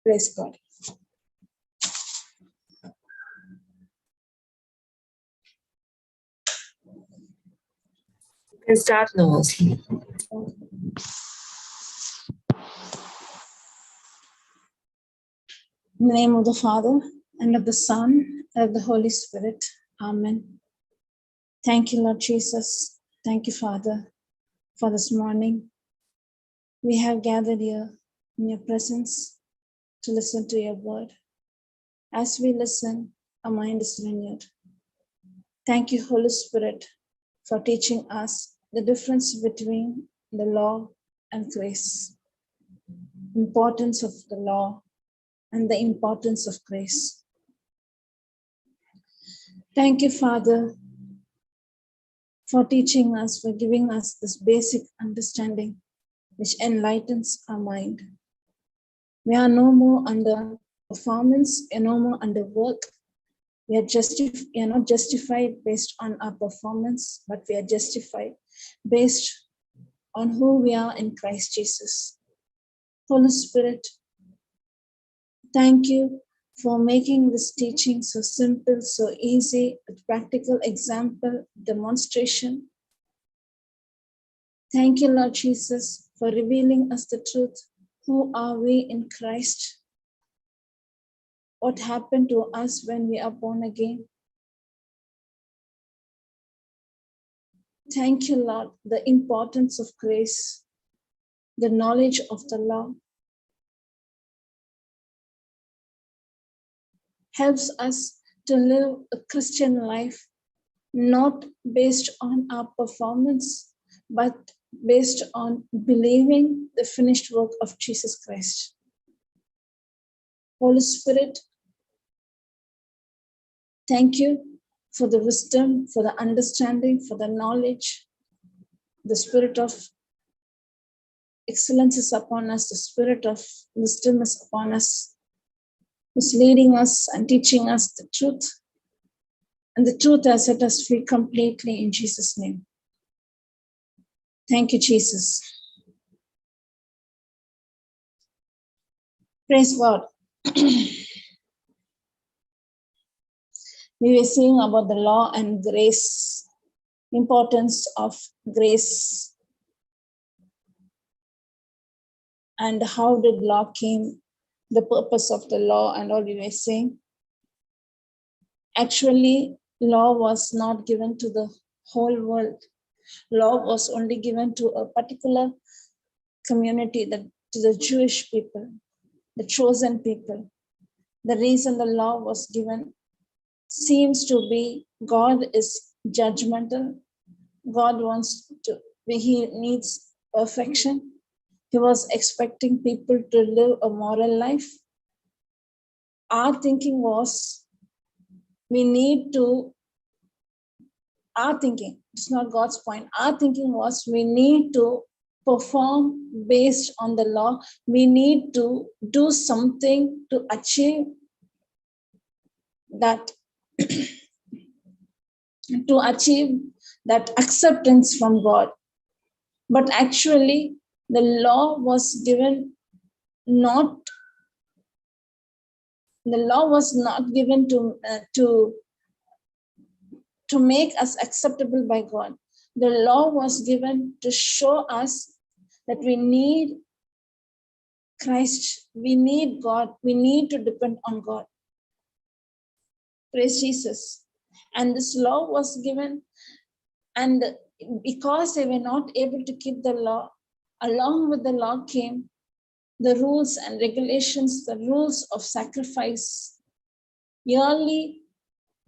Praise God. You can start now. In the name of the Father, and of the Son, and of the Holy Spirit. Amen. Thank you, Lord Jesus. Thank you, Father, for this morning. We have gathered here in your presence to listen to your word. As we listen, our mind is renewed. Thank you, Holy Spirit, for teaching us the difference between the law and grace, importance of the law and the importance of grace. Thank you, Father, for teaching us, for giving us this basic understanding which enlightens our mind. We are no more under performance, we are no more under work. We are not justified based on our performance, but we are justified based on who we are in Christ Jesus. Holy Spirit, thank you for making this teaching so simple, so easy, with practical example, demonstration. Thank you, Lord Jesus, for revealing us the truth. Who are we in Christ? What happened to us when we are born again? Thank you, Lord, the importance of grace, the knowledge of the law. Helps us to live a Christian life, not based on our performance, but based on believing the finished work of Jesus Christ. Holy Spirit, thank you for the wisdom, for the understanding, for the knowledge. The spirit of excellence is upon us, the spirit of wisdom is upon us, who's leading us and teaching us the truth. And the truth has set us free completely in Jesus' name. Thank you, Jesus. Praise God. We were seeing about the law and grace, importance of grace, and how did law came, the purpose of the law and all we were saying. Actually, law was not given to the whole world. Law was only given to a particular community, to the Jewish people, the chosen people. The reason the law was given seems to be God is judgmental. God he needs perfection. He was expecting people to live a moral life. Our thinking was, our thinking, it's not God's point. Our thinking was we need to perform based on the law. We need to do something to achieve that, to achieve that acceptance from God. But actually, the law was not given to make us acceptable by God. The law was given to show us that we need Christ, we need God, we need to depend on God. Praise Jesus. And this law was given, and because they were not able to keep the law, along with the law came the rules and regulations, the rules of sacrifice. Yearly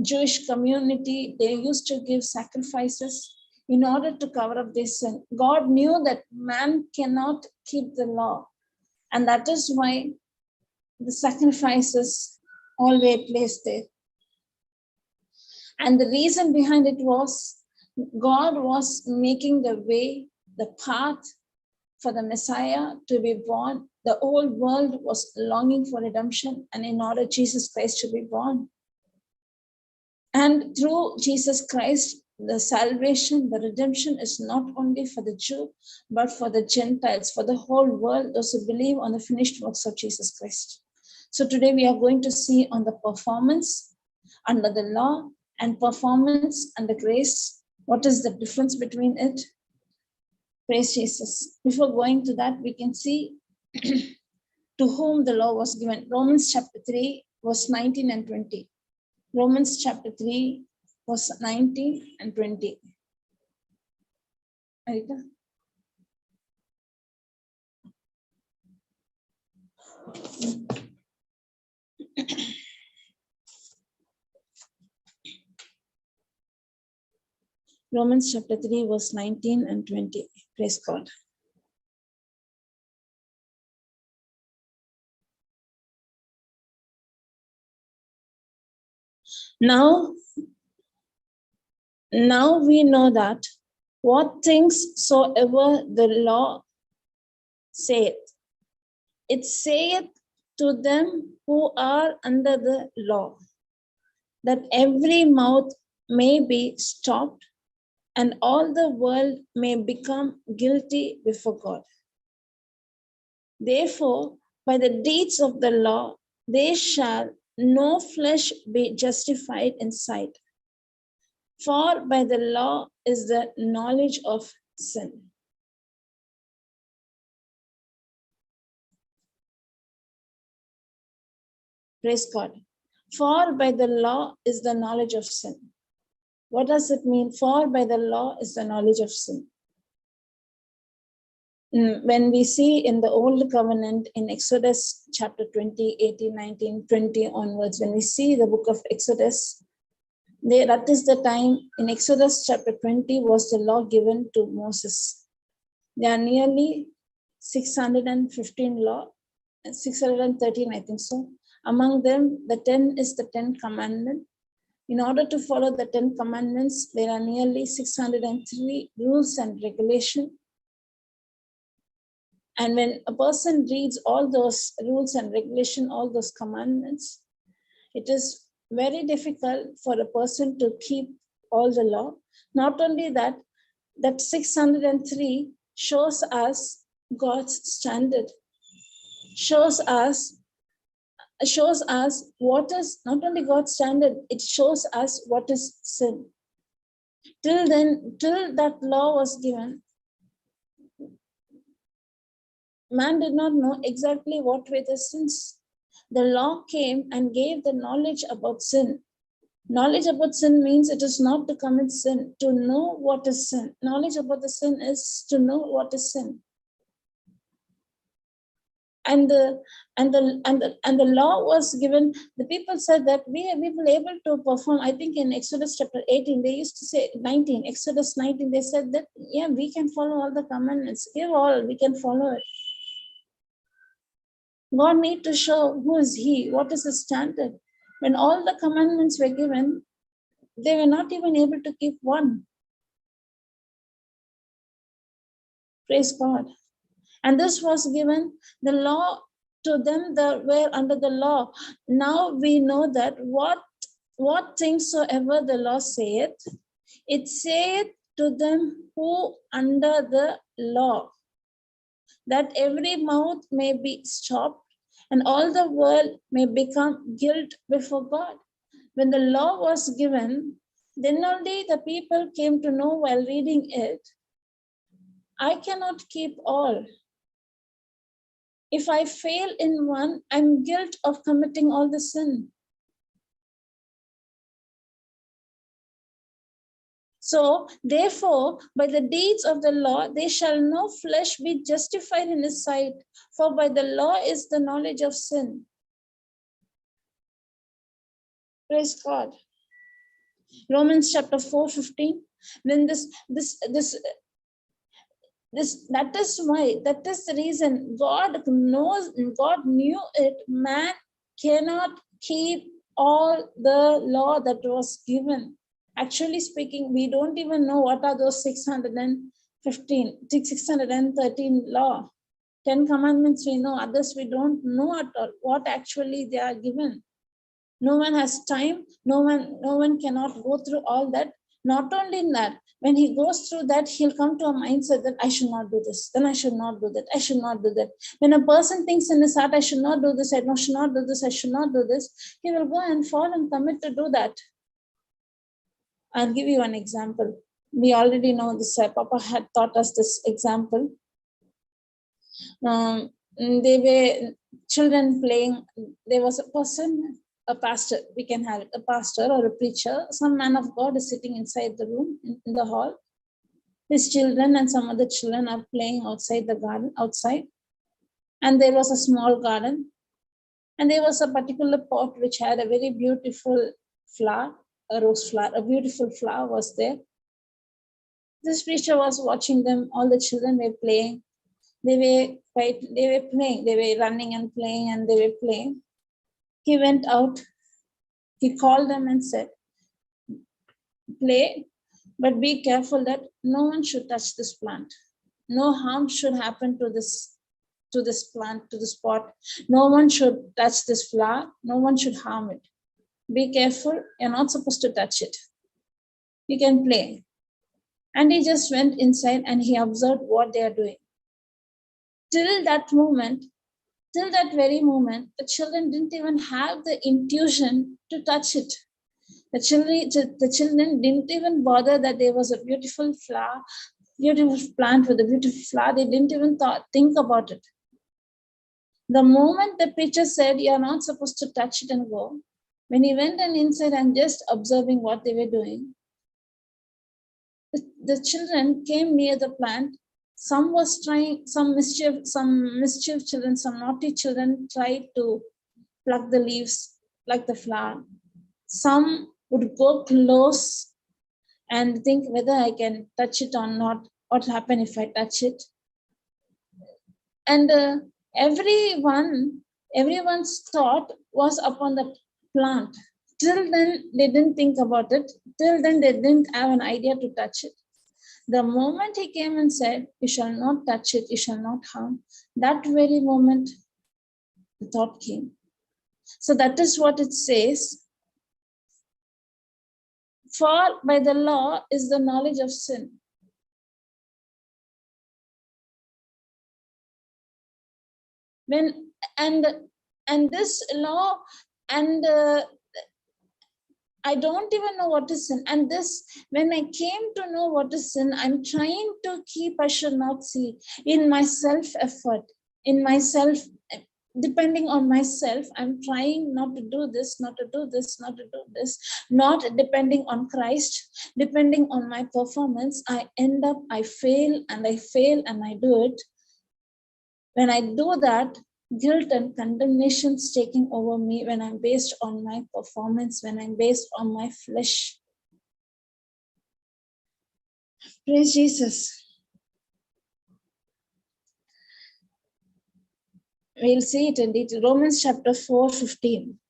Jewish community, they used to give sacrifices in order to cover up their sin. God knew that man cannot keep the law, and that is why the sacrifices all were placed there. And the reason behind it was God was making the way, the path for the Messiah to be born. The whole world was longing for redemption, and in order Jesus Christ to be born. And through Jesus Christ, the salvation, the redemption is not only for the Jew, but for the Gentiles, for the whole world, those who believe on the finished works of Jesus Christ. So today we are going to see on the performance under the law and performance under grace. What is the difference between it? Praise Jesus. Before going to that, we can see to whom the law was given. Romans chapter 3, verse 19 and 20. Romans chapter 3, verse 19 and 20. Arita? Romans chapter 3, verse 19 and 20. Praise God. Now we know that what things soever the law saith, it saith to them who are under the law, that every mouth may be stopped and all the world may become guilty before God. Therefore, by the deeds of the law, there shall no flesh be justified in sight. For by the law is the knowledge of sin. Praise God. For by the law is the knowledge of sin. What does it mean? For by the law is the knowledge of sin. When we see in the Old Covenant in Exodus chapter 20, 18, 19, 20 onwards, when we see the book of Exodus, that is the time in Exodus chapter 20 was the law given to Moses. There are nearly 615 law, 613 I think so. Among them, the 10 is the 10 commandment. In order to follow the 10 commandments, there are nearly 603 rules and regulations. And when a person reads all those rules and regulations, all those commandments, it is very difficult for a person to keep all the law. Not only that, that 603 shows us God's standard, shows us what is not only God's standard, it shows us what is sin. Till that law was given, man did not know exactly what were the sins. The law came and gave the knowledge about sin. Knowledge about sin means it is not to commit sin, to know what is sin. Knowledge about the sin is to know what is sin. And the law was given. The people said that we will able to perform. I think in Exodus chapter 18, they used to say 19. Exodus 19, they said that yeah, we can follow all the commandments. Give all, we can follow it. God need to show who is He, what is His standard. When all the commandments were given, they were not even able to keep one. Praise God. And this was given, the law to them that were under the law. Now we know that what things soever the law saith, it saith to them who under the law, that every mouth may be stopped and all the world may become guilt before God. When the law was given, then only the people came to know while reading it, I cannot keep all. If I fail in one, I'm guilty of committing all the sin. So, therefore, by the deeds of the law, there shall no flesh be justified in His sight, for by the law is the knowledge of sin. Praise God. Romans chapter 4:15. Then that is why, that is the reason God knew it. Man cannot keep all the law that was given. Actually speaking, we don't even know what are those 613 law. 10 commandments we know, others we don't know at all what actually they are given. No one has time, no one cannot go through all that. Not only in that, when he goes through that, he'll come to a mindset that I should not do this, then I should not do that, I should not do that. When a person thinks in his heart, I should not do this, I should not do this, I should not do this, he will go and fall and commit to do that. I'll give you an example. We already know this. Papa had taught us this example. They were children playing. There was a person, a pastor, we can have it, a pastor or a preacher, some man of God is sitting inside the room, in the hall. His children and some other children are playing outside the garden, outside. And there was a small garden. And there was a particular pot which had a very beautiful flower, a rose flower, a beautiful flower was there. This preacher was watching them, all the children were playing. They were playing, they were running and playing and they were playing. He went out, he called them and said, play, but be careful that no one should touch this plant. No harm should happen to this plant, to this pot. No one should touch this flower. No one should harm it. Be careful, you're not supposed to touch it. You can play. And he just went inside and he observed what they are doing. Till that very moment, the children didn't even have the intuition to touch it. The children didn't even bother that there was a beautiful flower, beautiful plant with a beautiful flower. They didn't even think about it. The moment the preacher said, you're not supposed to touch it and go, when he went and inside and just observing what they were doing, the children came near the plant. Some was trying, some mischief children, some naughty children tried to pluck the leaves, like the flower. Some would go close and think whether I can touch it or not, what will happen if I touch it. And everyone's thought was upon the plant. Till then, they didn't think about it. Till then, they didn't have an idea to touch it. The moment he came and said, you shall not touch it, you shall not harm, that very moment, the thought came. So that is what it says. For by the law is the knowledge of sin. And this law, and I don't even know what is sin. And this, when I came to know what is sin, I'm trying to keep, I should not see, in my self-effort, in myself, depending on myself, I'm trying not to do this, not to do this, not to do this, not depending on Christ, depending on my performance. I fail and I do it. When I do that, guilt and condemnation is taking over me when I'm based on my performance, when I'm based on my flesh. Praise Jesus. We'll see it in detail. Romans chapter 4:15.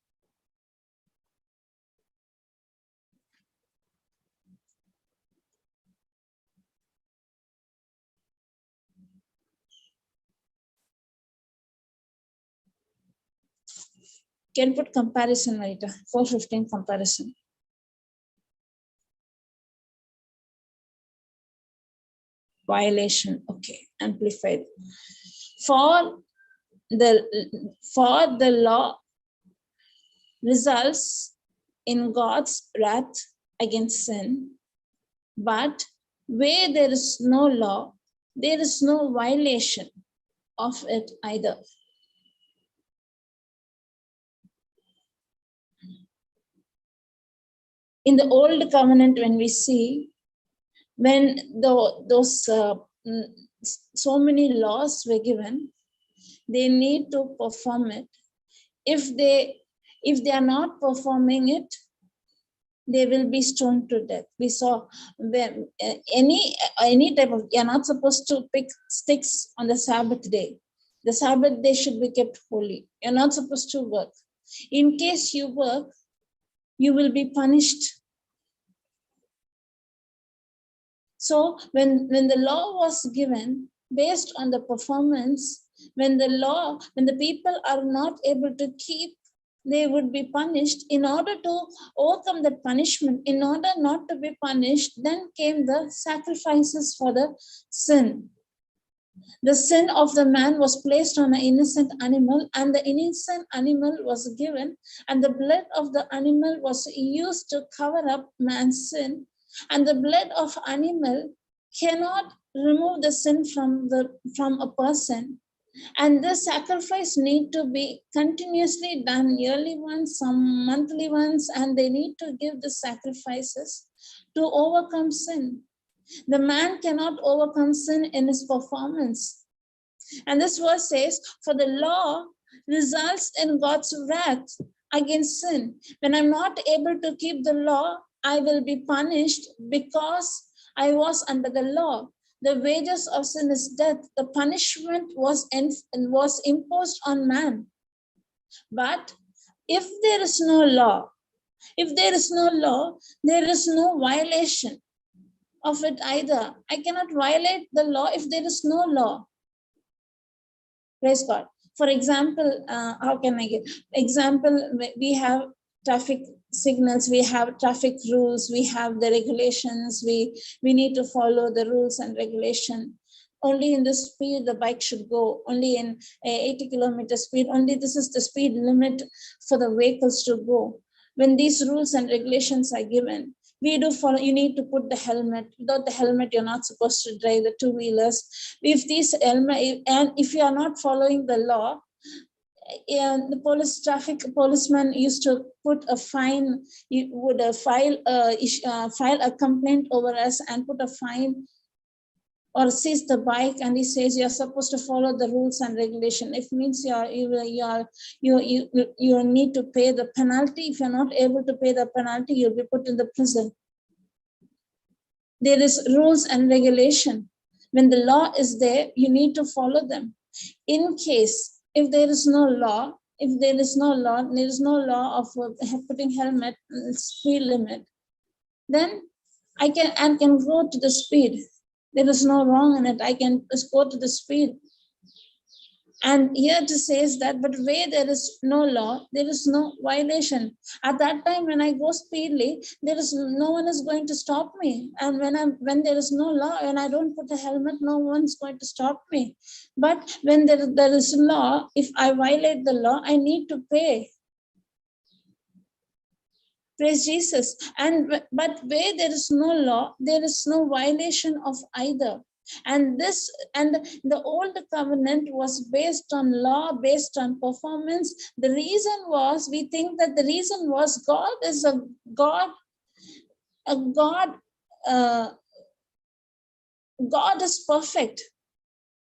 Can put comparison later. 4:15 comparison. Violation. Okay, amplified. For the law results in God's wrath against sin, but where there is no law, there is no violation of it either. In the old covenant, when we see, when those so many laws were given, they need to perform it. If they are not performing it, they will be stoned to death. We saw when any type of, you're not supposed to pick sticks on the Sabbath day. The Sabbath day should be kept holy. You're not supposed to work. In case you work, you will be punished. So when the law was given based on the performance, when the people are not able to keep they would be punished. In order to overcome that punishment, in order not to be punished, then came the sacrifices for the sin. The sin of the man was placed on an innocent animal, and the innocent animal was given, and the blood of the animal was used to cover up man's sin. And the blood of animal cannot remove the sin from a person. And the sacrifice need to be continuously done, yearly once, some monthly ones, and they need to give the sacrifices to overcome sin. The man cannot overcome sin in his performance. And this verse says, for the law results in God's wrath against sin. When I'm not able to keep the law, I will be punished because I was under the law. The wages of sin is death. The punishment was imposed on man. But if there is no law, there is no violation of it either. I cannot violate the law if there is no law. Praise God. For example, how can I give example? We have traffic signals, we have traffic rules, we have the regulations. We need to follow the rules and regulation. Only in this speed the bike should go. Only in 80 kilometer speed. Only this is the speed limit for the vehicles to go. When these rules and regulations are given, we do follow. You need to put the helmet. Without the helmet, you're not supposed to drive the two-wheelers. If these helmet, and if you are not following the law, and the traffic policeman used to put a fine. He would file a complaint over us and put a fine, or seize the bike, and he says you're supposed to follow the rules and regulation. It means you need to pay the penalty. If you're not able to pay the penalty, you'll be put in the prison. There is rules and regulation. When the law is there, you need to follow them. In case if there is no law, there is no law of putting helmet speed limit, then I can go to the speed. There is no wrong in it. I can just go to the speed. And here it says that, but where there is no law, there is no violation. At that time, when I go speedily, no one is going to stop me. And when there is no law, when I don't put a helmet, no one's going to stop me. But when there is law, if I violate the law, I need to pay. Praise Jesus. But where there is no law, there is no violation of either. And the old covenant was based on law, based on performance. The reason was, we think that the reason was God is a God is perfect.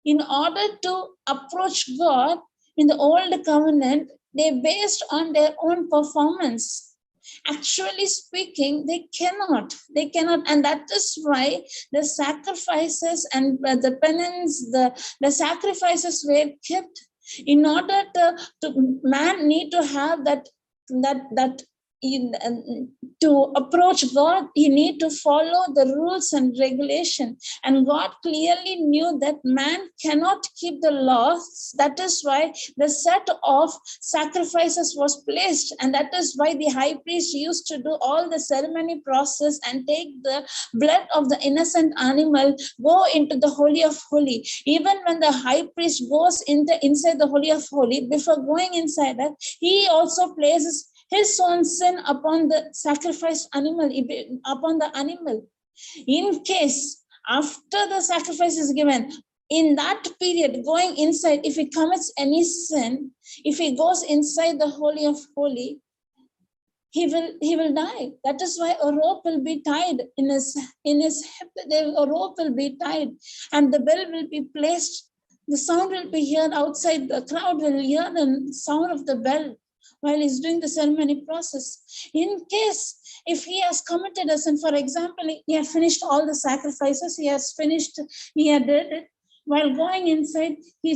In order to approach God in the old covenant, they based on their own performance. Actually speaking, they cannot, and that is why the sacrifices and the penance, the sacrifices were kept. In order to man need to have that to approach God, he need to follow the rules and regulation. And God clearly knew that man cannot keep the laws. That is why the set of sacrifices was placed. And that is why the high priest used to do all the ceremony process and take the blood of the innocent animal, go into the Holy of Holy. Even when the high priest goes inside the Holy of Holy, before going inside that, he also places his own sin upon the sacrificed animal, upon the animal. In case after the sacrifice is given, in that period, going inside, if he commits any sin, if he goes inside the Holy of Holy, he will die. That is why a rope will be tied in his hip. A rope will be tied, and the bell will be placed. The sound will be heard outside. The crowd will hear the sound of the bell while he's doing the ceremony process. In case if he has committed a sin, for example, he had finished all the sacrifices, he had did it. While going inside, he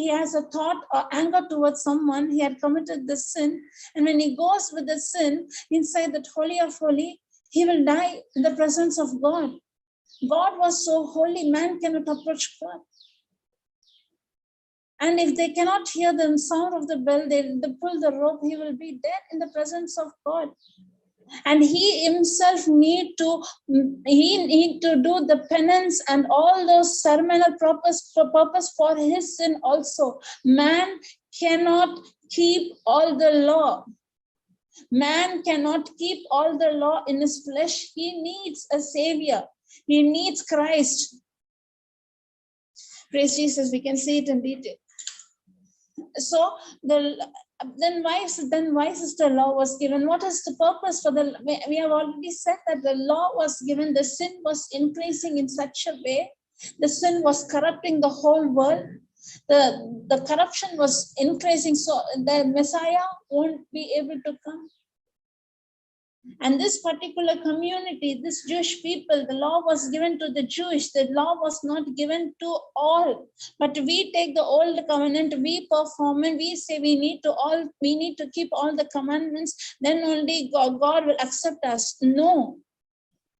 has a thought or anger towards someone, he had committed the sin. And when he goes with the sin inside that Holy of Holy, he will die in the presence of God. God was so holy, man cannot approach God. And if they cannot hear the sound of the bell, they pull the rope, he will be dead in the presence of God. And he himself need to do the penance and all those ceremonial purpose for his sin also. Man cannot keep all the law. Man cannot keep all the law in his flesh. He needs a savior. He needs Christ. Praise Jesus. We can see it in detail. So then why sister law was given? What is the purpose for the? We have already said that the law was given. The sin was increasing in such a way. The sin was corrupting the whole world. The corruption was increasing, so the Messiah won't be able to come. And this particular community, this Jewish people, the law was given to the Jewish. The law was not given to all. But we take the old covenant, we perform it, we say we need to keep all the commandments, then only God will accept us. No.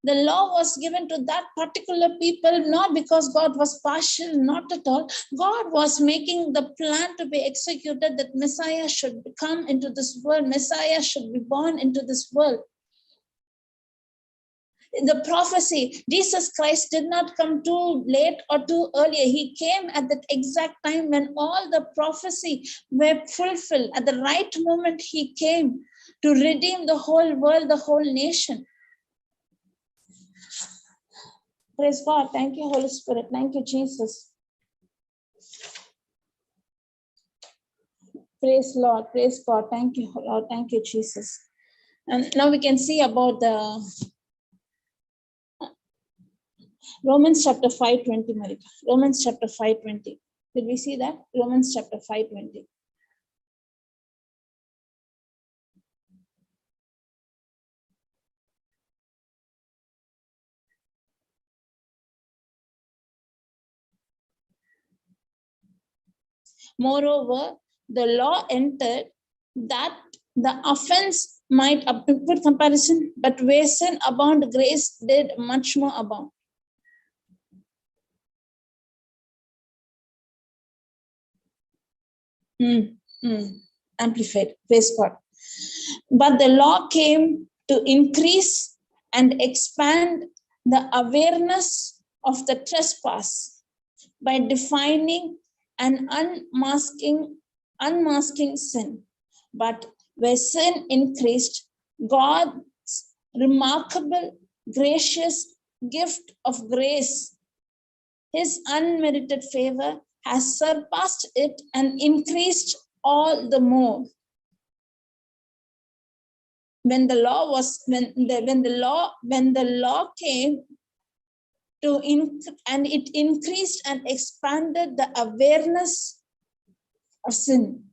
The law was given to that particular people, not because God was partial, not at all. God was making the plan to be executed, that Messiah should come into this world. Messiah should be born into this world. The prophecy, Jesus Christ did not come too late or too earlier. He came at that exact time when all the prophecy were fulfilled. At the right moment, he came to redeem the whole world, the whole nation. Praise God. Thank you, Holy Spirit. Thank you, Jesus. Praise Lord. Praise God. Thank you, Lord. Thank you, Jesus. And now we can see about the Romans chapter 5:20, Marika. Romans chapter 5:20. Did we see that? Romans chapter 5:20. Moreover, the law entered that the offense might put comparison, but where sin abound, grace did much more abound. Amplified. Praise God. But the law came to increase and expand the awareness of the trespass by defining and unmasking sin. But where sin increased, God's remarkable, gracious gift of grace, his unmerited favor, has surpassed it and increased all the more. When the law came to and it increased and expanded the awareness of sin.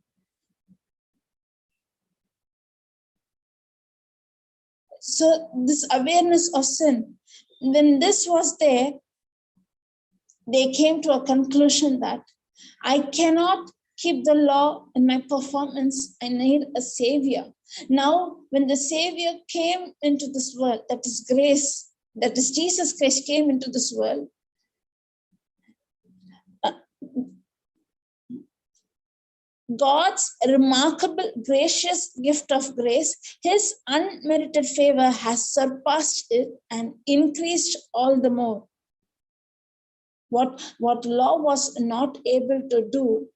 So this awareness of sin, when this was there, they came to a conclusion that I cannot keep the law in my performance. I need a savior. Now, when the savior came into this world, that is grace, that is Jesus Christ came into this world, God's remarkable, gracious gift of grace, his unmerited favor has surpassed it and increased all the more. What law was not able to do,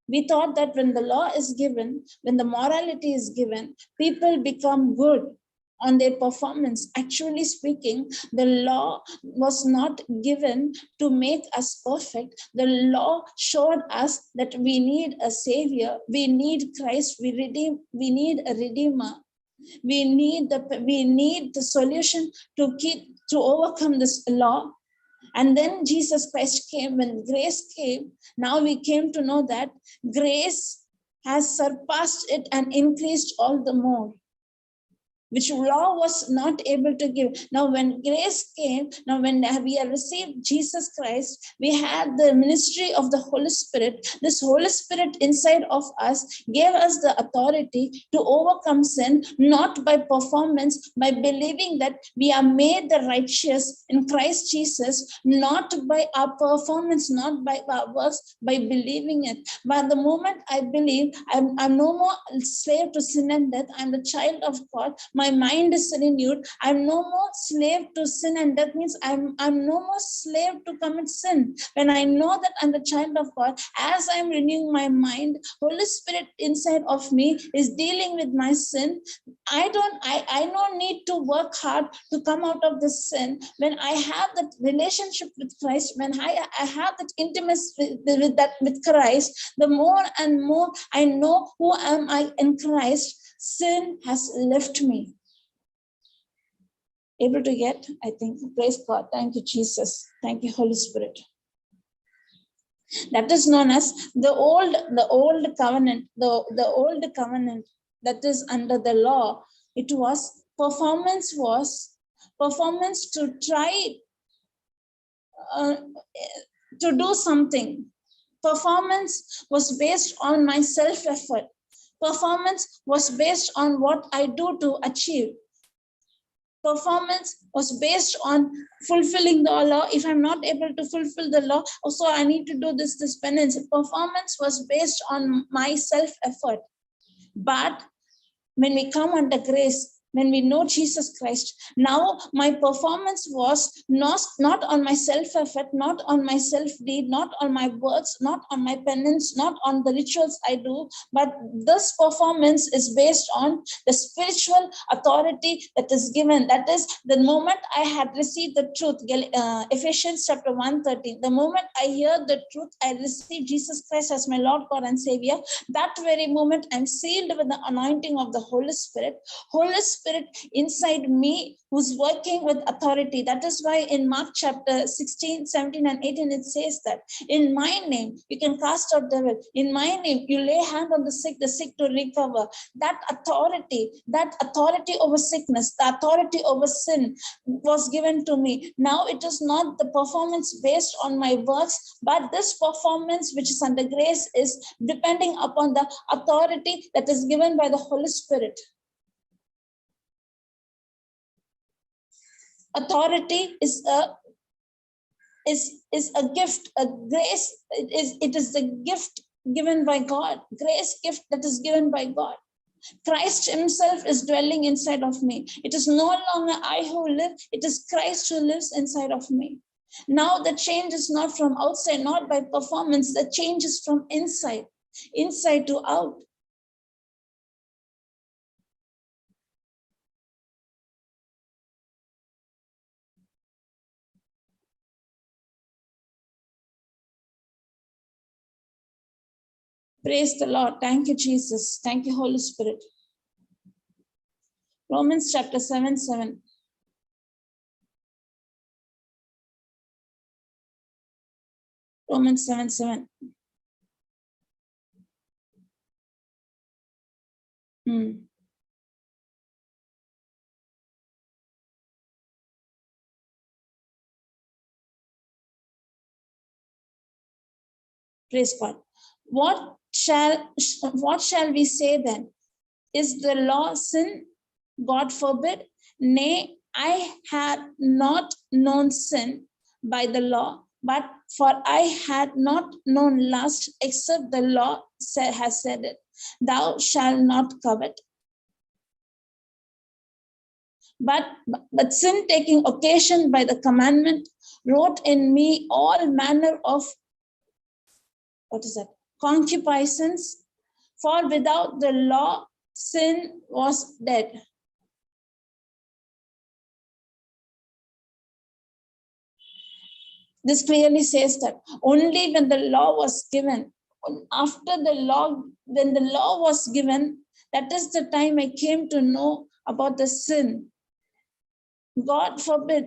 we thought that when the law is given, when the morality is given, people become good on their performance. Actually speaking, the law was not given to make us perfect. The law showed us that we need a savior, we need Christ, we need a redeemer. We need the solution to overcome this law. And then Jesus Christ came. When grace came, now we came to know that grace has surpassed it and increased all the more. which law was not able to give. Now, when grace came, now when we have received Jesus Christ, we had the ministry of the Holy Spirit. This Holy Spirit inside of us gave us the authority to overcome sin, not by performance, by believing that we are made the righteous in Christ Jesus, not by our performance, not by our works, by believing it. But the moment I believe, I'm no more slave to sin and death. I'm the child of God. My mind is renewed. I'm no more slave to sin and death. Means I'm no more slave to commit sin. When I know that I'm the child of God, as I'm renewing my mind, Holy Spirit inside of me is dealing with my sin. I don't need to work hard to come out of this sin. When I have that relationship with Christ, when I have that intimacy with Christ, the more and more I know who am I in Christ, sin has left me. Able to get, I think, praise God. Thank you, Jesus. Thank you, Holy Spirit. That is known as the old covenant, the old covenant that is under the law. It was performance to try to do something. Performance was based on my self-effort. Performance was based on what I do to achieve. Performance was based on fulfilling the law. If I'm not able to fulfill the law, also I need to do this penance. Performance was based on my self-effort. But when we come under grace, when we know Jesus Christ, now my performance was not on my self-effort, not on my self-deed, not on my works, not on my penance, not on the rituals I do, but this performance is based on the spiritual authority that is given. That is, the moment I had received the truth, Ephesians chapter 1:13, the moment I hear the truth, I receive Jesus Christ as my Lord, God, and Savior. That very moment, I'm sealed with the anointing of the Holy Spirit. Holy Spirit inside me who's working with authority. That is why in Mark chapter 16, 17, and 18, it says that in my name, you can cast out devil. In my name, you lay hand on the sick to recover. That authority over sickness, the authority over sin was given to me. Now it is not the performance based on my works, but this performance which is under grace is depending upon the authority that is given by the Holy Spirit. Authority is a gift, a grace. It is the gift given by God. Grace gift that is given by God. Christ himself is dwelling inside of me. It is no longer I who live, it is Christ who lives inside of me. Now the change is not from outside, not by performance. The change is from inside to out. Praise the Lord. Thank you, Jesus. Thank you, Holy Spirit. Romans chapter 7:7. Romans 7:7. Praise God. What shall we say then? Is the law sin? God forbid. Nay, I had not known sin by the law, but for I had not known lust, except the law has said it, thou shalt not covet. But sin, taking occasion by the commandment, wrote in me all manner of concupiscence, for without the law, sin was dead. This clearly says that only when the law was given, after the law, when the law was given, that is the time I came to know about the sin. God forbid.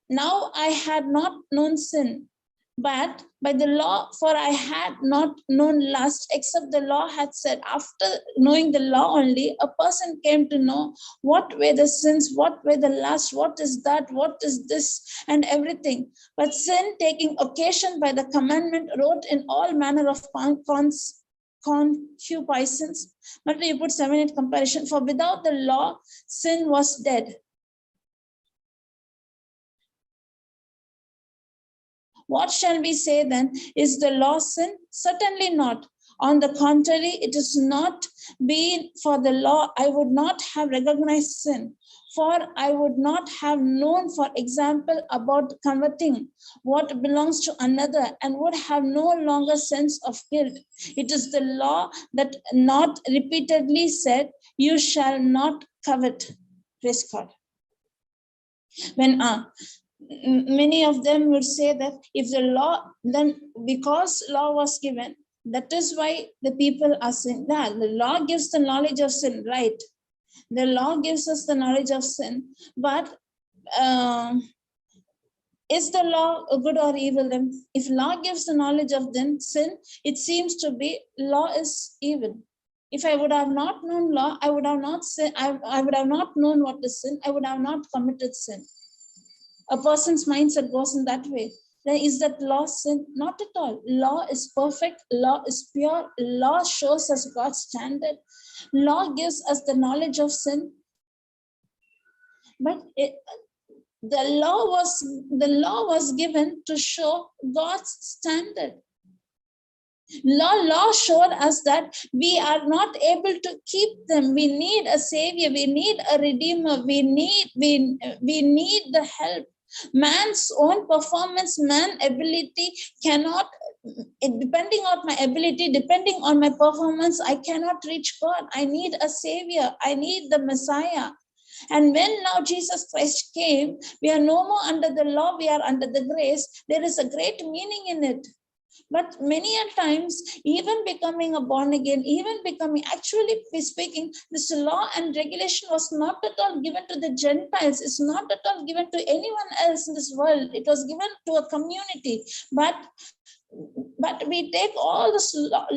Now I had not known sin. But by the law, for I had not known lust, except the law had said. After knowing the law only, a person came to know what were the sins, what were the lust, what is that, what is this, and everything. But sin, taking occasion by the commandment, wrote in all manner of concupiscence. But you put 7 in comparison. For without the law, sin was dead. What shall we say then? Is the law sin? Certainly not. On the contrary, it is not been for the law, I would not have recognized sin. For I would not have known, for example, about coveting what belongs to another, and would have no longer sense of guilt. It is the law that not repeatedly said, you shall not covet. Praise God. When many of them would say that if the law, then because law was given, that is why the people are sin. Yeah, the law gives the knowledge of sin, right? The law gives us the knowledge of sin, but is the law good or evil? Then, if law gives the knowledge of then sin, it seems to be law is evil. If I would have not known law, I would have not sin. I would have not known what is sin. I would have not committed sin. A person's mindset goes in that way. Then is that law sin? Not at all. Law is perfect. Law is pure. Law shows us God's standard. Law gives us the knowledge of sin. But the law was given to show God's standard. Law showed us that we are not able to keep them. We need a savior. We need a redeemer. We need the help. Man's own performance, man's ability cannot, depending on my ability, depending on my performance, I cannot reach God. I need a savior. I need the Messiah. And when now Jesus Christ came, we are no more under the law, we are under the grace. There is a great meaning in it. But many a times, even becoming a born again, actually speaking, this law and regulation was not at all given to the Gentiles. It's not at all given to anyone else in this world. It was given to a community. But we take all this law,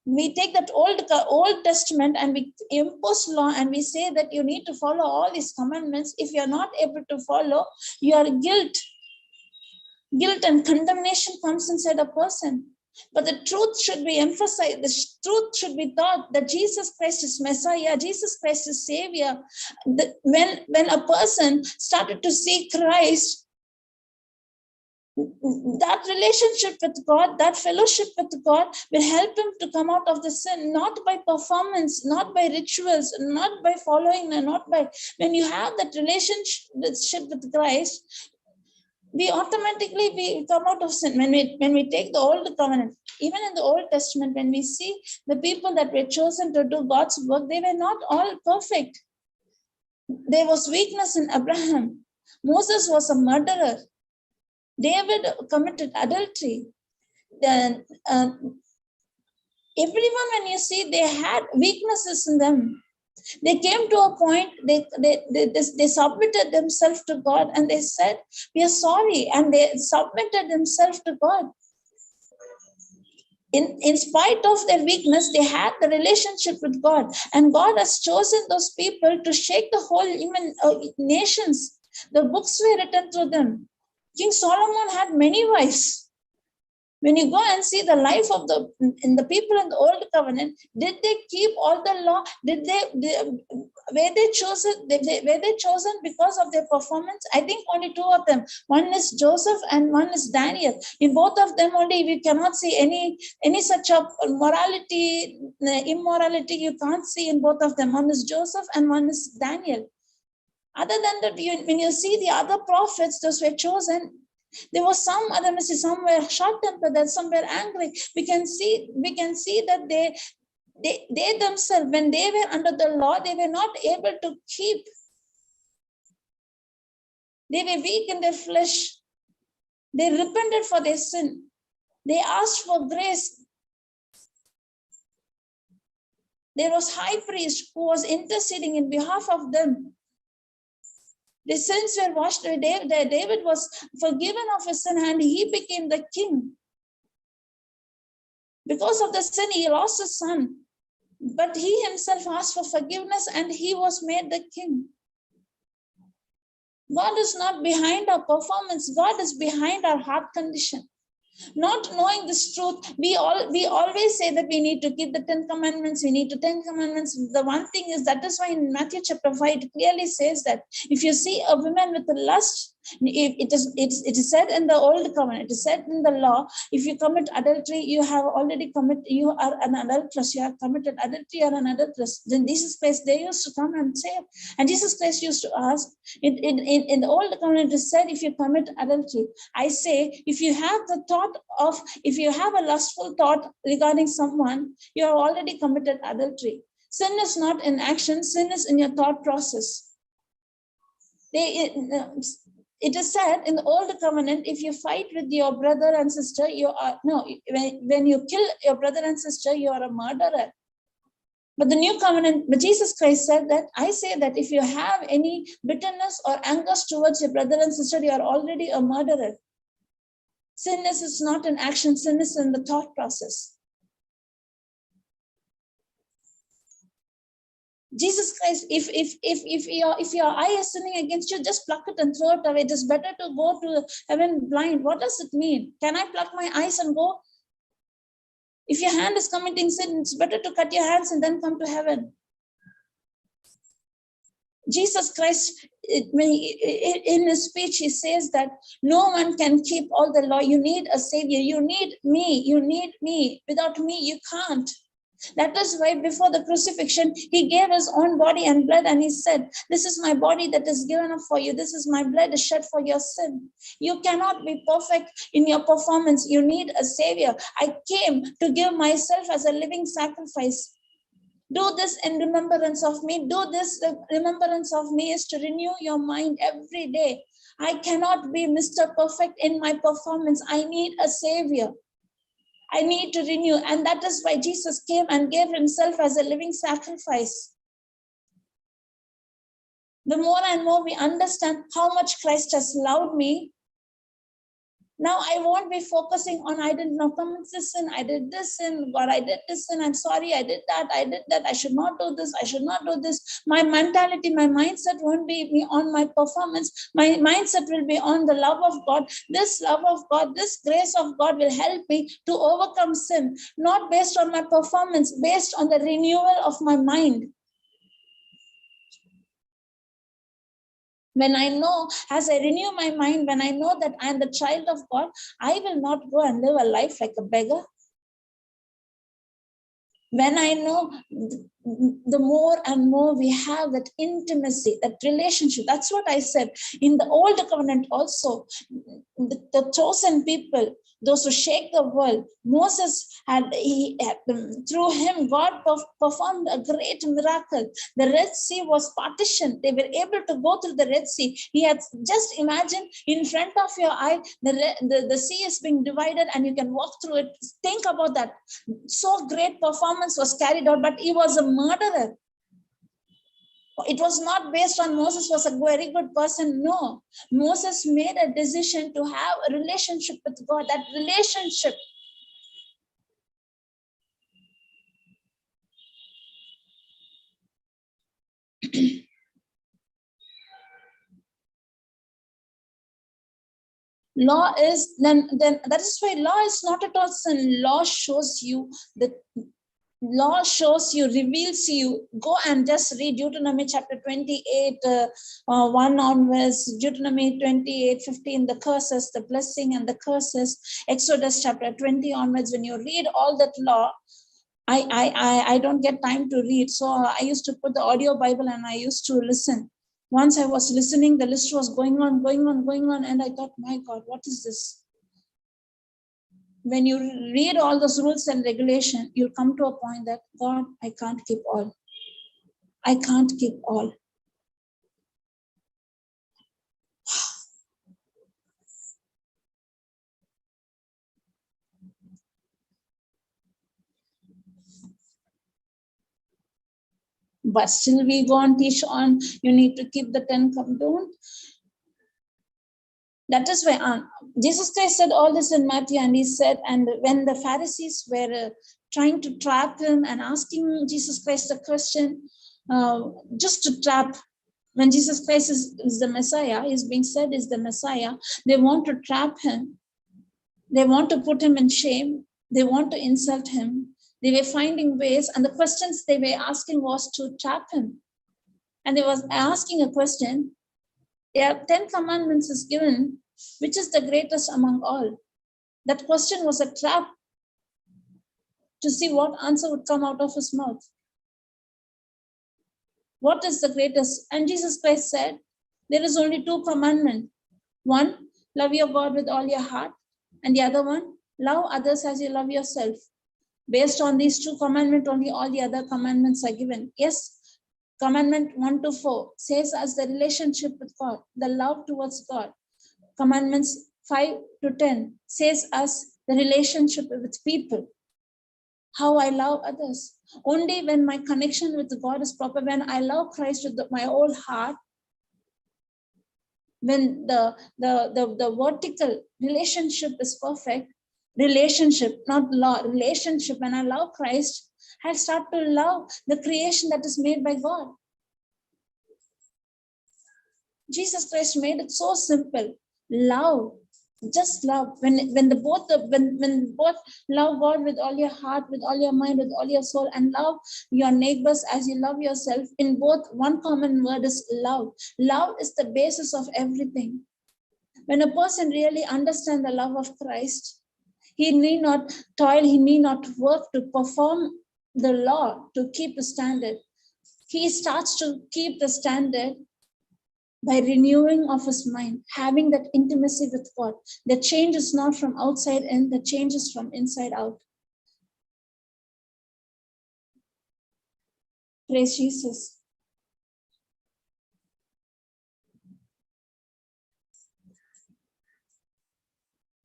we take that old Testament and we impose law and we say that you need to follow all these commandments. If you are not able to follow, your guilt and condemnation comes inside a person. But the truth should be emphasized. The truth should be taught that Jesus Christ is Messiah. Jesus Christ is Savior. When a person started to see Christ, that relationship with God, that fellowship with God will help him to come out of the sin, not by performance, not by rituals, not by following, when you have that relationship with Christ, we automatically come out of sin. When we take the old covenant, even in the Old Testament, when we see the people that were chosen to do God's work, they were not all perfect. There was weakness in Abraham. Moses was a murderer. David committed adultery. Then everyone, when you see, they had weaknesses in them. They came to a point, they submitted themselves to God and they said, we are sorry. And they submitted themselves to God. In spite of their weakness, they had the relationship with God. And God has chosen those people to shake the whole even nations. The books were written through them. King Solomon had many wives. When you go and see the life of the people in the Old Covenant, did they keep all the law? Were they chosen because of their performance? I think only two of them. One is Joseph and one is Daniel. In both of them only, we cannot see any such a immorality. You can't see in both of them. One is Joseph and one is Daniel. Other than that, when you see the other prophets, those were chosen. There was some other message. Some were short-tempered, that some were angry. We can see that they themselves, when they were under the law, they were not able to keep. They were weak in their flesh. They repented for their sin. They asked for grace. There was high priest who was interceding in behalf of them. The sins were washed away. David was forgiven of his sin and he became the king. Because of the sin, he lost his son. But he himself asked for forgiveness and he was made the king. God is not behind our performance. God is behind our heart condition. Not knowing this truth, we always say that we need to keep the 10 commandments. We need to 10 commandments. The one thing is, that is why in Matthew chapter 5, it clearly says that if you see a woman with a lust, it is said in the old covenant, it is said in the law, if you commit adultery, you are an adulteress, you have committed adultery or an adulteress. Then Jesus Christ, they used to come and say, and Jesus Christ used to ask, in the old covenant, it is said, if you commit adultery, I say, if you have a lustful thought regarding someone, you have already committed adultery. Sin is not in action, sin is in your thought process. It is said in the old covenant, if you fight with your brother and sister, when you kill your brother and sister, you are a murderer. But the new covenant, but Jesus Christ said that, I say that if you have any bitterness or anger towards your brother and sister, you are already a murderer. Sin is not in action, sin is in the thought process. Jesus Christ, if your eye is sinning against you, just pluck it and throw it away. It is better to go to heaven blind. What does it mean? Can I pluck my eyes and go? If your hand is committing sin, it's better to cut your hands and then come to heaven. Jesus Christ, in his speech, he says that no one can keep all the law. You need a savior. You need me. You need me. Without me, you can't. That is why before the crucifixion, he gave his own body and blood, and he said, this is my body that is given up for you. This is my blood shed for your sin. You cannot be perfect in your performance. You need a savior. I came to give myself as a living sacrifice. Do this in remembrance of me. Do this. The remembrance of me is to renew your mind every day. I cannot be Mr. Perfect in my performance. I need a savior. I need to renew. And that is why Jesus came and gave himself as a living sacrifice. The more and more we understand how much Christ has loved me, now I won't be focusing on, I didn't know, commit this sin, I did this sin, God, I did this sin, I'm sorry, I did that, I should not do this, I should not do this. My mentality, my mindset won't be on my performance. My mindset will be on the love of God. This love of God, this grace of God will help me to overcome sin, not based on my performance, based on the renewal of my mind. When I know, as I renew my mind, when I know that I am the child of God, I will not go and live a life like a beggar. When I know, the more and more we have that intimacy, that relationship. That's what I said. In the old covenant also, the chosen people, those who shake the world, Moses through him, God performed a great miracle. The Red Sea was partitioned. They were able to go through the Red Sea. He had, just imagine, in front of your eye, the sea is being divided and you can walk through it. Think about that. So great performance was carried out, but he was a murderer. It was not based on Moses was a very good person. No, Moses made a decision to have a relationship with God. That relationship. Law is then that is why law is not at all sin. Law shows you the law shows you, reveals you. Go and just read Deuteronomy chapter 28, 1 onwards, Deuteronomy 28, 15, the curses, the blessing and the curses, Exodus chapter 20 onwards. When you read all that law, I don't get time to read. So I used to put the audio Bible and I used to listen. Once I was listening, the list was going on. And I thought, my God, what is this? When you read all those rules and regulations, you'll come to a point that, God, I can't keep all. I can't keep all. But still we go and teach on, you need to keep the 10 don't. That is why Jesus Christ said all this in Matthew, and he said, and when the Pharisees were trying to trap him and asking Jesus Christ a question, just to trap, when Jesus Christ is the Messiah, is being said is the Messiah, they want to trap him. They want to put him in shame. They want to insult him. They were finding ways, and the questions they were asking was to trap him. And they was asking a question. There are 10 commandments is given, which is the greatest among all? That question was a trap to see what answer would come out of his mouth. What is the greatest? And Jesus Christ said, there is only 2 commandments. One, love your God with all your heart. And the other one, love others as you love yourself. Based on these 2 commandments, only all the other commandments are given. Yes, commandment 1 to 4 says us the relationship with God, the love towards God. Commandments 5 to 10 says us the relationship with people, how I love others. Only when my connection with God is proper, when I love Christ with my whole heart, when the vertical relationship is perfect, relationship, not law, relationship, when I love Christ, I start to love the creation that is made by God. Jesus Christ made it so simple. Love, just love. When both love God with all your heart, with all your mind, with all your soul, and love your neighbors as you love yourself, in both, one common word is love. Love is the basis of everything. When a person really understands the love of Christ, he need not toil, he need not work to perform the law, to keep the standard. He starts to keep the standard by renewing of his mind, having that intimacy with God. The change is not from outside in, the change is from inside out. Praise Jesus.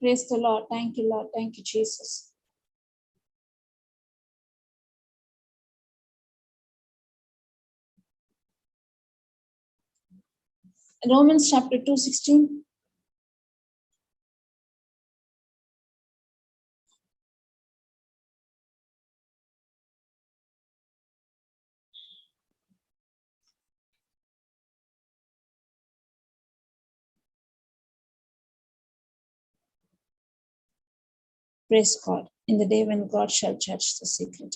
Praise the Lord. Thank you, Lord. Thank you, Jesus. Romans chapter 2:16. Praise God. In the day when God shall judge the secret.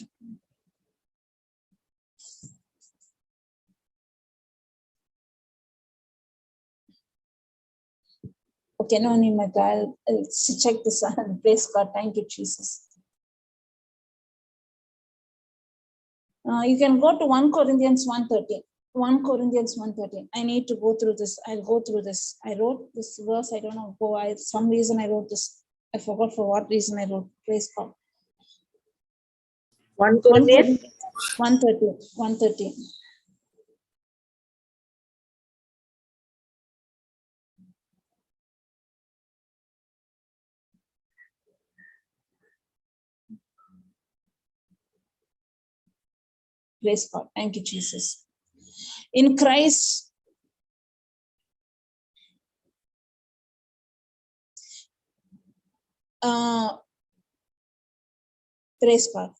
Okay, no need, I'll check this out. Praise God. Thank you, Jesus. You can go to 1 Corinthians 1:13. 1 Corinthians 1:13. I need to go through this. I'll go through this. I wrote this verse. I don't know why. Some reason I wrote this. I forgot for what reason I wrote. Praise God. 1 Corinthians 1:13. 1:13. Praise God. Thank you, Jesus. In Christ, praise God.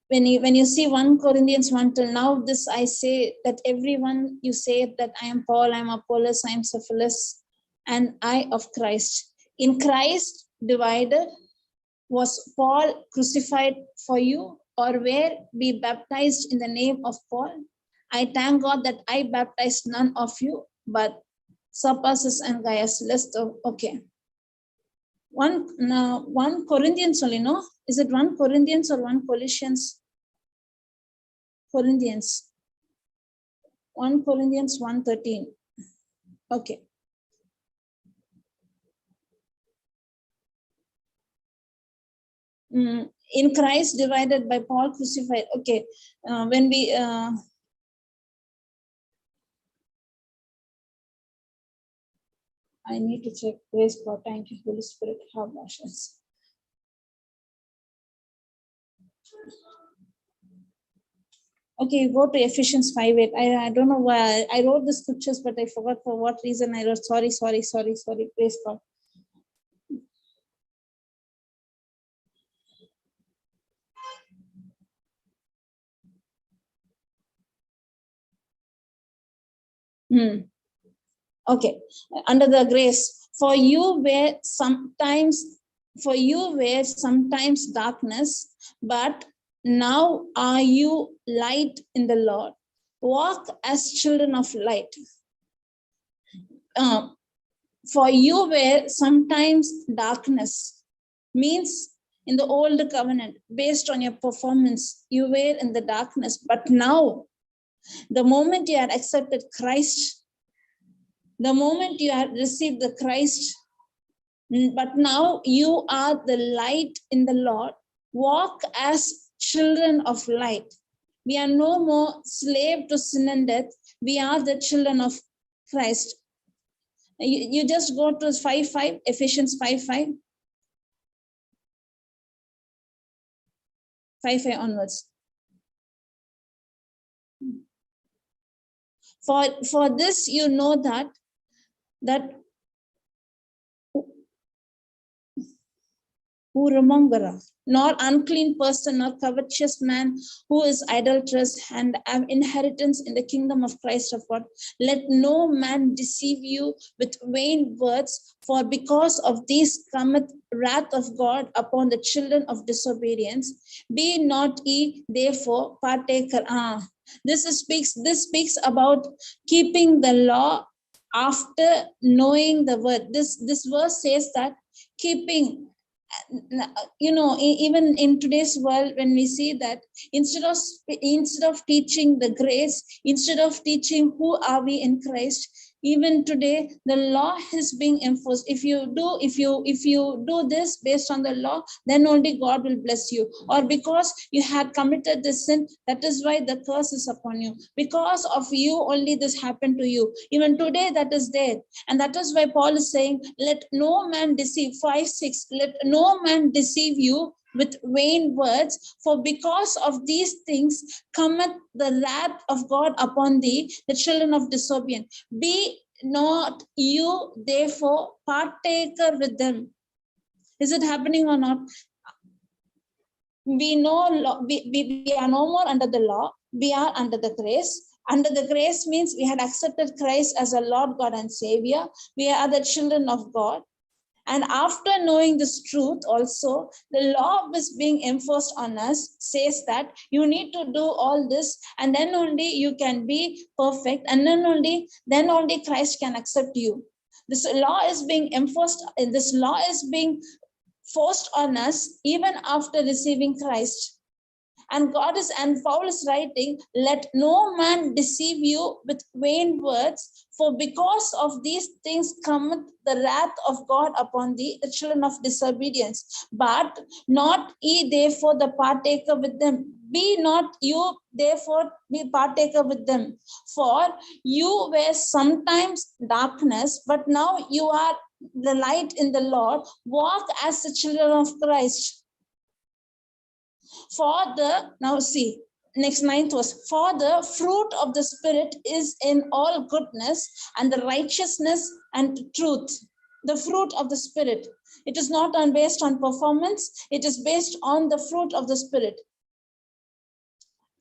When you see 1 Corinthians 1 till now, this I say that everyone you say that I am Paul, I am Apollos, I am Cephas, and I of Christ. In Christ divided, was Paul crucified for you, or were we baptized in the name of Paul? I thank God that I baptized none of you, but Cephas and Gaius. Okay. 1 Corinthians only, no? Is it 1 Corinthians or 1 Colossians? Corinthians. 1 Corinthians 1:13. Okay. In Christ divided by Paul crucified. Okay. When we I need to check. Praise God. Thank you, Holy Spirit. Have patience. Okay, go to Ephesians 5:8. I don't know why I wrote the scriptures, but I forgot for what reason I wrote. Sorry. Praise God. Okay, under the grace, for you were sometimes darkness, but now are you light in the Lord. Walk as children of light. For you were sometimes darkness, means in the old covenant, based on your performance, you were in the darkness. But now, the moment you had accepted Christ, the moment you had received the Christ, but now you are the light in the Lord. Walk as children of light. We are no more slave to sin and death. We are the children of Christ. You just go to 5:5, Ephesians 5:5. 5:5 onwards. For this you know that whoremonger, nor unclean person, nor covetous man who is idolatrous, and have inheritance in the kingdom of Christ of God. Let no man deceive you with vain words, for because of these cometh wrath of God upon the children of disobedience. Be not ye therefore partaker. This speaks about keeping the law after knowing the word. This verse says that keeping, even in today's world, when we see that instead of teaching the grace, instead of teaching who are we in Christ, even today the law is being enforced. If you do this based on the law, then only God will bless you, or because you had committed this sin, that is why the curse is upon you. Because of you only this happened to you. Even today that is there, and that is why Paul is saying, let no man deceive. 5:6, let no man deceive you with vain words, for because of these things cometh the wrath of God upon thee, the children of disobedience. Be not you therefore partaker with them. Is it happening or not? We are no more under the law. We are under the grace. Under the grace means we had accepted Christ as a Lord, God, and Savior. We are the children of God. And after knowing this truth also, the law is being enforced on us, says that you need to do all this, and then only you can be perfect, and then only Christ can accept you. This law is being enforced, and this law is being forced on us even after receiving Christ. And Paul is writing, let no man deceive you with vain words, for because of these things cometh the wrath of God upon thee, the children of disobedience. But not ye therefore the partaker with them. Be not you therefore be partaker with them. For you were sometimes darkness, but now you are the light in the Lord. Walk as the children of Christ. Now see, next 9th verse. For the fruit of the Spirit is in all goodness and the righteousness and truth. The fruit of the Spirit. It is not based on performance. It is based on the fruit of the Spirit.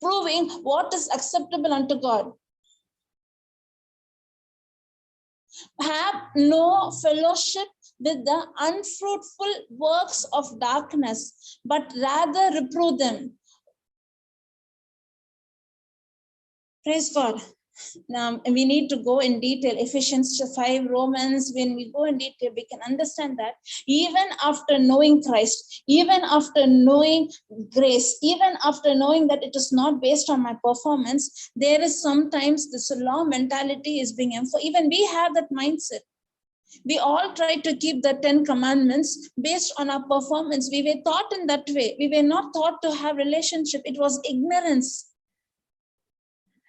Proving what is acceptable unto God. Have no fellowship with the unfruitful works of darkness, but rather reprove them. Praise God. Now we need to go in detail. Ephesians 5, Romans, when we go in detail, we can understand that even after knowing Christ, even after knowing grace, even after knowing that it is not based on my performance, there is sometimes this law mentality is being enforced. Even we have that mindset. We all try to keep the 10 commandments based on our performance. We were taught in that way. We were not taught to have relationship. It was ignorance.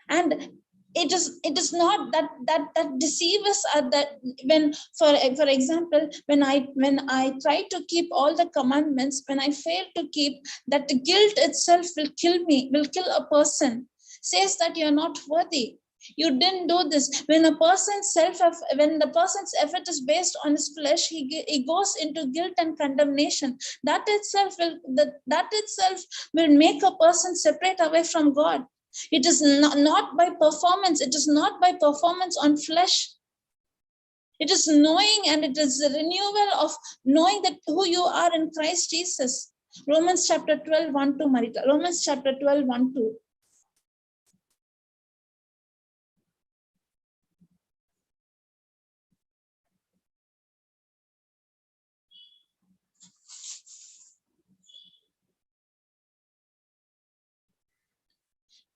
And it is not that deceive us at that. When for example, when I try to keep all the commandments, when I fail to keep, that guilt itself will kill me, will kill a person. says that you're not worthy. You didn't do this. When the person's effort is based on his flesh, he goes into guilt and condemnation. That itself will make a person separate away from God. It is not by performance. It is not by performance on flesh. It is knowing, and it is the renewal of knowing that who you are in Christ Jesus. Romans chapter 12, 1-2, Marita. Romans chapter 12, 1-2.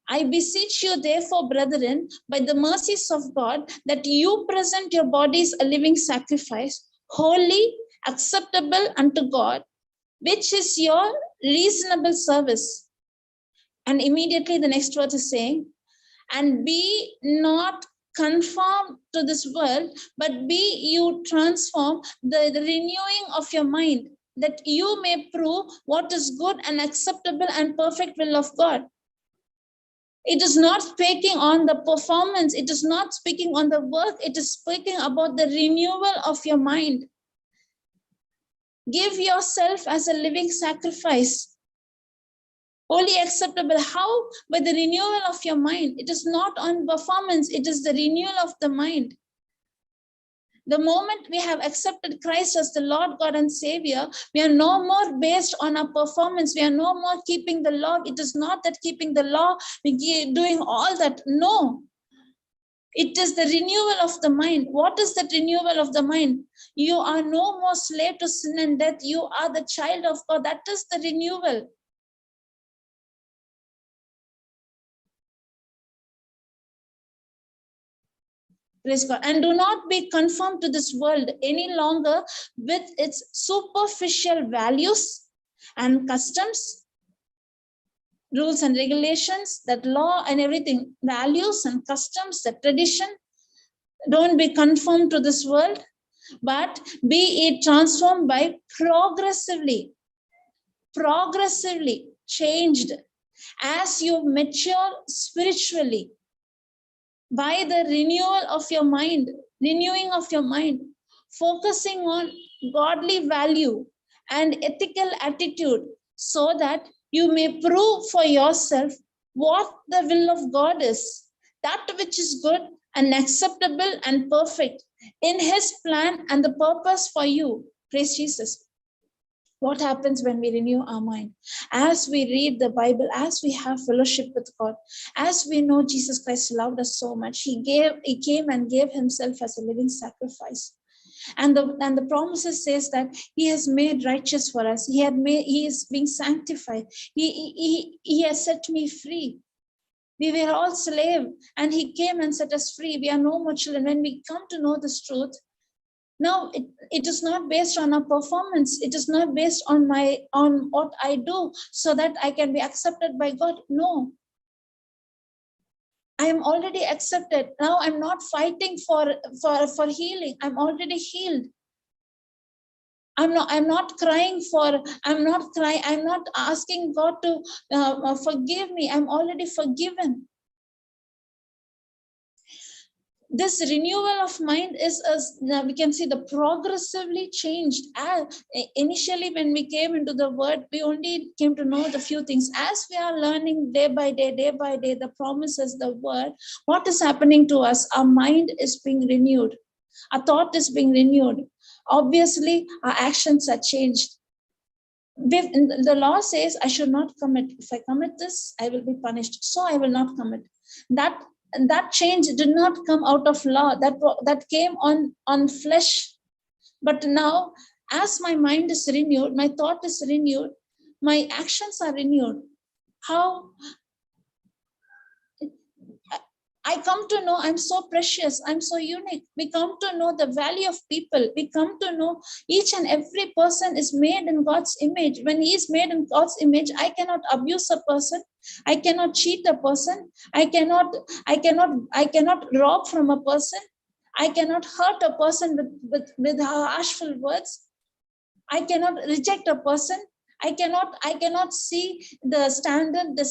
I beseech you, therefore, brethren, by the mercies of God, that you present your bodies a living sacrifice, holy, acceptable unto God, which is your reasonable service. And immediately the next verse is saying, and be not conformed to this world, but be you transformed, the renewing of your mind, that you may prove what is good and acceptable and perfect will of God. It is not speaking on the performance. It is not speaking on the work. It is speaking about the renewal of your mind. Give yourself as a living sacrifice, wholly acceptable. How? By the renewal of your mind. It is not on performance. It is the renewal of the mind. The moment we have accepted Christ as the Lord, God, and Savior, we are no more based on our performance. We are no more keeping the law. It is not that keeping the law, doing all that. No. It is the renewal of the mind. What is that renewal of the mind? You are no more slave to sin and death. You are the child of God. That is the renewal. Praise God. And do not be conformed to this world any longer with its superficial values and customs, rules and regulations, that law and everything, values and customs, the tradition. Don't be conformed to this world, but be it transformed by progressively changed as you mature spiritually, by the renewing of your mind, focusing on godly value and ethical attitude, so that you may prove for yourself what the will of God is, that which is good and acceptable and perfect in His plan and the purpose for you. Praise Jesus. What happens when we renew our mind? As we read the Bible, as we have fellowship with God, as we know Jesus Christ loved us so much, He came and gave Himself as a living sacrifice. And the promises says that He has made righteous for us. He is being sanctified. He has set me free. We were all slave, and He came and set us free. We are no more children. When we come to know this truth, now, it is not based on a performance. It is not based on what I do so that I can be accepted by God. No. I am already accepted. Now I'm not fighting for healing. I'm already healed. I'm not crying I'm not asking God to forgive me. I'm already forgiven. This renewal of mind is, as we can see, the progressively changed. Initially, when we came into the word, we only came to know the few things. As we are learning day by day, the promises, the word, what is happening to us? Our mind is being renewed. Our thought is being renewed. Obviously, our actions are changed. The law says, I should not commit. If I commit this, I will be punished. So I will not commit. That change did not come out of law. That came on flesh. But now, as my mind is renewed, my thought is renewed, my actions are renewed. How? I come to know I'm so precious, I'm so unique. We come to know the value of people. We come to know each and every person is made in God's image. When he is made in God's image, I cannot abuse a person. I cannot cheat a person. I cannot rob from a person. I cannot hurt a person with harshful words. I cannot reject a person. I cannot see the standard, the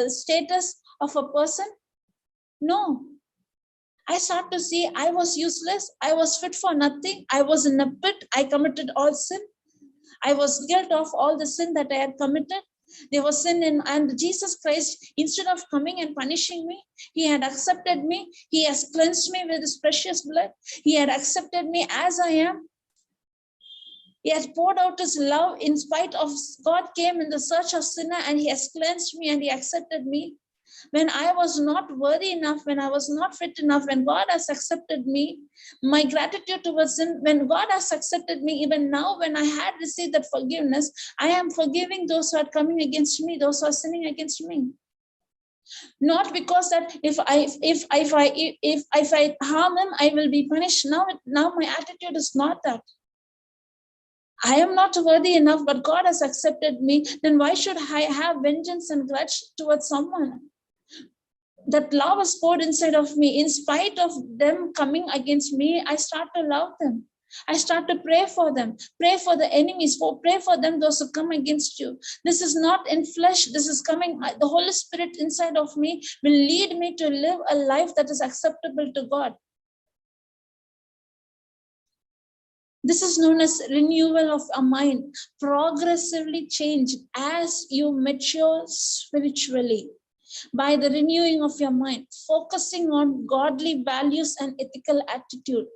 status of a person. No. I start to see I was useless. I was fit for nothing. I was in a pit. I committed all sin. I was guilty of all the sin that I had committed. There was sin in, and Jesus Christ, instead of coming and punishing me, he had accepted me. He has cleansed me with his precious blood. He had accepted me as I am. He has poured out his love in spite of God came in the search of sinner, and he has cleansed me and he accepted me. When I was not worthy enough, when I was not fit enough, when God has accepted me, my gratitude towards him, when God has accepted me, even now when I had received that forgiveness, I am forgiving those who are coming against me, those who are sinning against me. Not because that if I harm him, I will be punished. Now my attitude is not that. I am not worthy enough, but God has accepted me. Then why should I have vengeance and grudge towards someone? That love is poured inside of me. In spite of them coming against me, I start to love them. I start to pray for them, pray for the enemies, pray for them, those who come against you. This is not in flesh. This is coming. The Holy Spirit inside of me will lead me to live a life that is acceptable to God. This is known as renewal of a mind, progressively changed as you mature spiritually. By the renewing of your mind, focusing on godly values and ethical attitude.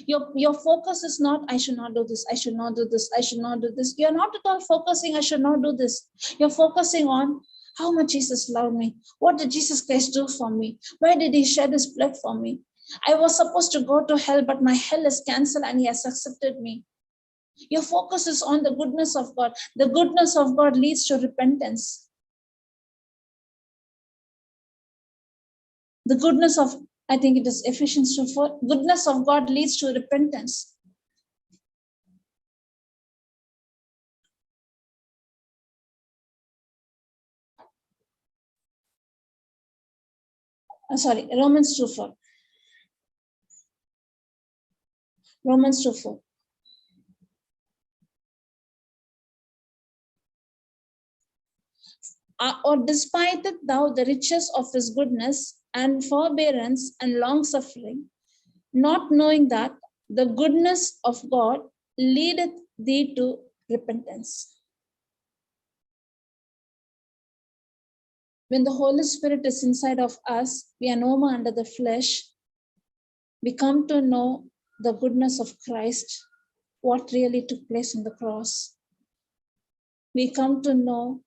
Your focus is not, I should not do this, I should not do this, I should not do this. You're not at all focusing, I should not do this. You're focusing on how much Jesus loved me. What did Jesus Christ do for me? Why did he shed his blood for me? I was supposed to go to hell, but my hell is cancelled and he has accepted me. Your focus is on the goodness of God. The goodness of God leads to repentance. The goodness of, I think it is Ephesians 2:4, goodness of God leads to repentance. Romans 2:4. Romans 2:4. Or despite thou the riches of his goodness and forbearance and long suffering, not knowing that the goodness of God leadeth thee to repentance. When the Holy Spirit is inside of us, we are no more under the flesh. We come to know the goodness of Christ, what really took place on the cross. We come to know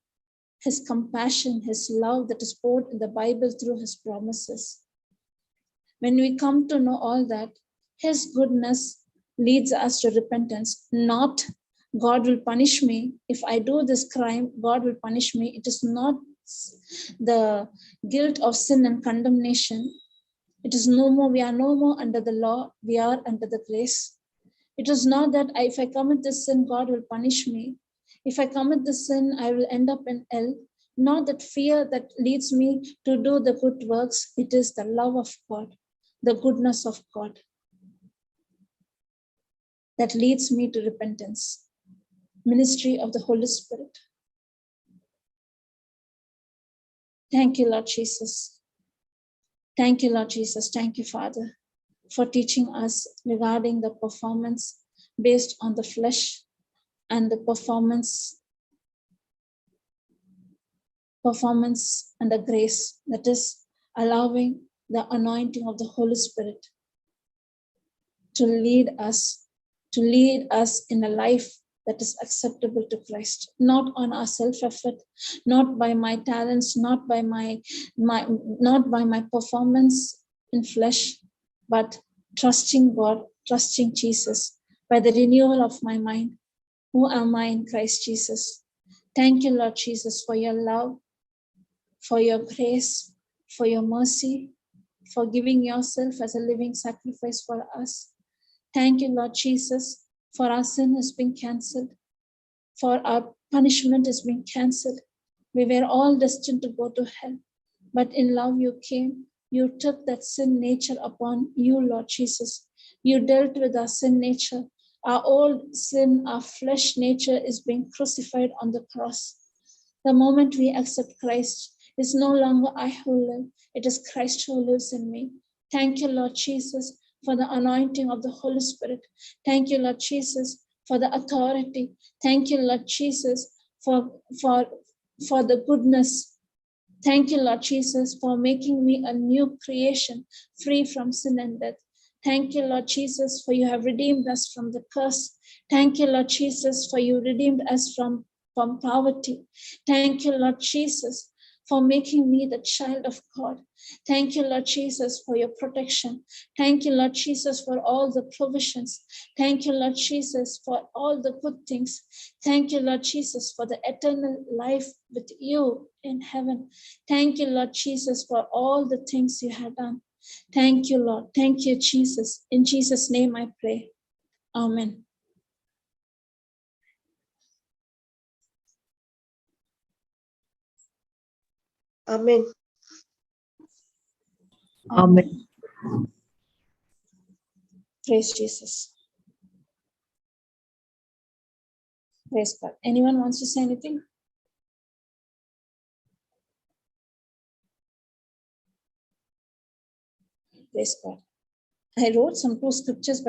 his compassion, his love that is poured in the Bible through his promises. When we come to know all that, his goodness leads us to repentance, not God will punish me. If I do this crime, God will punish me. It is not the guilt of sin and condemnation. It is no more, we are no more under the law, we are under the grace. It is not that if I commit this sin, God will punish me. If I commit the sin, I will end up in hell. Not that fear that leads me to do the good works. It is the love of God, the goodness of God that leads me to repentance. Ministry of the Holy Spirit. Thank you, Lord Jesus. Thank you, Lord Jesus. Thank you, Father, for teaching us regarding the performance based on the flesh and the performance and the grace, that is allowing the anointing of the Holy Spirit to lead us in a life that is acceptable to Christ, not on our self-effort, not by my talents, not by my performance in flesh, but trusting God, trusting Jesus by the renewal of my mind. Who am I in Christ Jesus? Thank you, Lord Jesus, for your love, for your grace, for your mercy, for giving yourself as a living sacrifice for us. Thank you, Lord Jesus, for our sin has been cancelled, for our punishment has been cancelled. We were all destined to go to hell, but in love you came. You took that sin nature upon you, Lord Jesus. You dealt with our sin nature. Our old sin, our flesh nature is being crucified on the cross. The moment we accept Christ, it's no longer I who live, it is Christ who lives in me. Thank you, Lord Jesus, for the anointing of the Holy Spirit. Thank you, Lord Jesus, for the authority. Thank you, Lord Jesus, for the goodness. Thank you, Lord Jesus, for making me a new creation, free from sin and death. Thank you, Lord Jesus, for you have redeemed us from the curse. Thank you, Lord Jesus, for you redeemed us from poverty. Thank you, Lord Jesus, for making me the child of God. Thank you, Lord Jesus, for your protection. Thank you, Lord Jesus, for all the provisions. Thank you, Lord Jesus, for all the good things. Thank you, Lord Jesus, for the eternal life with you in heaven. Thank you, Lord Jesus, for all the things you have done. Thank you, Lord. Thank you, Jesus. In Jesus' name I pray. Amen. Amen. Amen. Praise Jesus. Praise God. Anyone wants to say anything? Praise God. I wrote some two scriptures, but